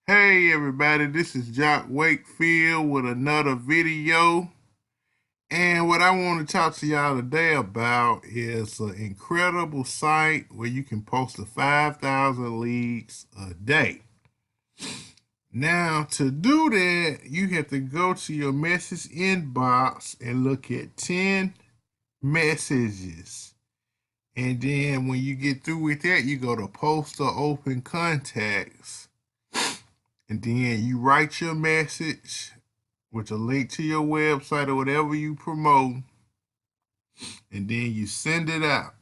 Hey everybody, this is Wakefield with another video. And what I want to talk to y'all today about is an incredible site where you can post to 5,000 leads a day. Now, to do that, you have to go to your message inbox and look at 10 messages. And then when you get through with that, you go to post or open contacts. And then you write your message with a link to your website or whatever you promote. And then you send it out.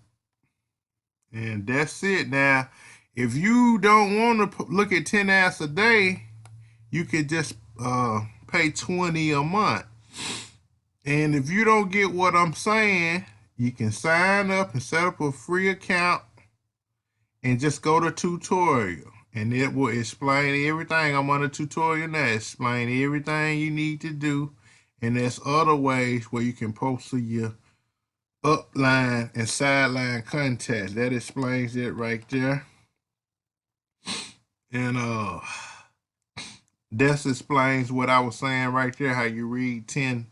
And that's it. Now, if you don't want to look at 10 ads a day, you could just pay $20 a month. And if you don't get what I'm saying, you can sign up and set up a free account and just go to tutorial. And it will explain everything. I'm on a tutorial now. Explain everything you need to do. And there's other ways where you can post to your upline and sideline contacts. That explains it right there. And that explains what I was saying right there, how you read 10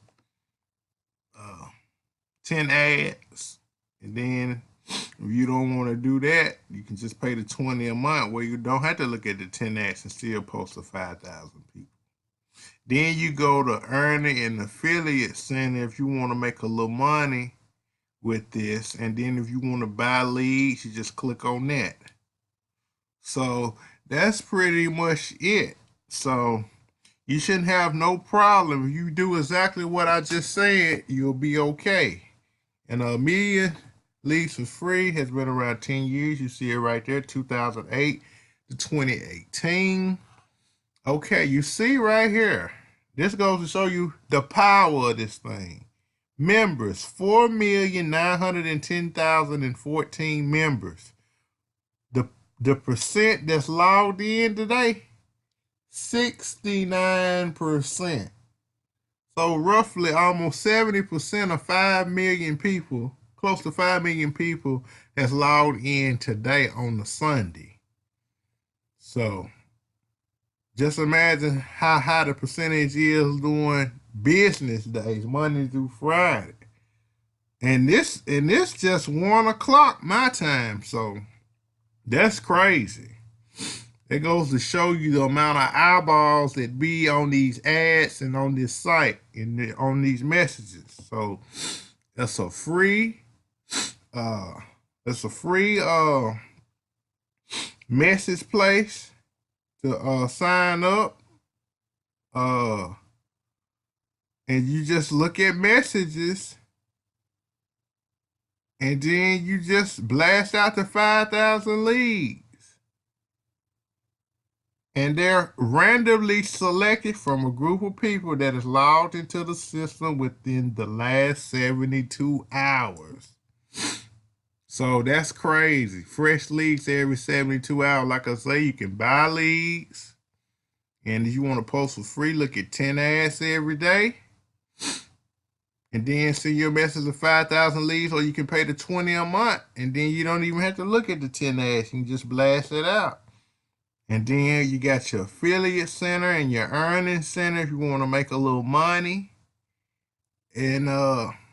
ads. And then if you don't want to do that, you can just pay the $20 a month where you don't have to look at the 10 ads and still post to 5,000 people. Then you go to earning and affiliate center if you want to make a little money with this. And then if you want to buy leads, you just click on that. So that's pretty much it. So you shouldn't have no problem. If you do exactly what I just said, you'll be okay. And MillionLeadsForFree has been around 10 years. You see it right there, 2008 to 2018. Okay, you see right here. This goes to show you the power of this thing. Members, 4,910,014 members. The percent that's logged in today, 69%. So roughly almost 70% of 5 million people, close to 5 million people has logged in today on the Sunday. So just imagine how high the percentage is during business days, Monday through Friday. And this just 1 o'clock my time. So that's crazy. It goes to show you the amount of eyeballs that be on these ads and on this site and on these messages. So it's a free message place to sign up. And you just look at messages and then you just blast out to 5,000 leads. And they're randomly selected from a group of people that is logged into the system within the last 72 hours. So that's crazy. Fresh leads every 72 hours. Like I say, you can buy leads. And if you want to post for free, look at 10 ads every day. And then send your message to 5,000 leads, or you can pay the $20 a month. And then you don't even have to look at the 10 ads. You can just blast it out. And then you got your affiliate center and your earning center if you want to make a little money. And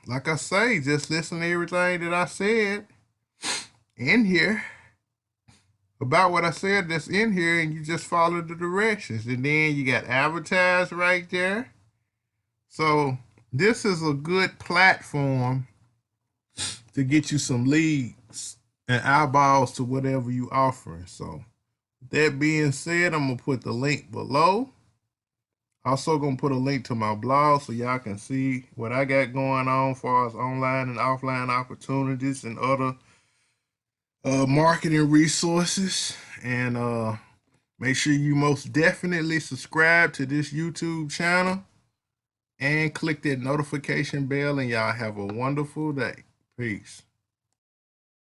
like I say, just listen to everything that I said in here about what I said that's in here, and you just follow the directions. And then you got advertise right there. So this is a good platform to get you some leads and eyeballs to whatever you offering. So that being said, I'm going to put the link below. Also going to put a link to my blog so y'all can see what I got going on as far as online and offline opportunities and other marketing resources. And make sure you most definitely subscribe to this YouTube channel and click that notification bell, and y'all have a wonderful day. Peace.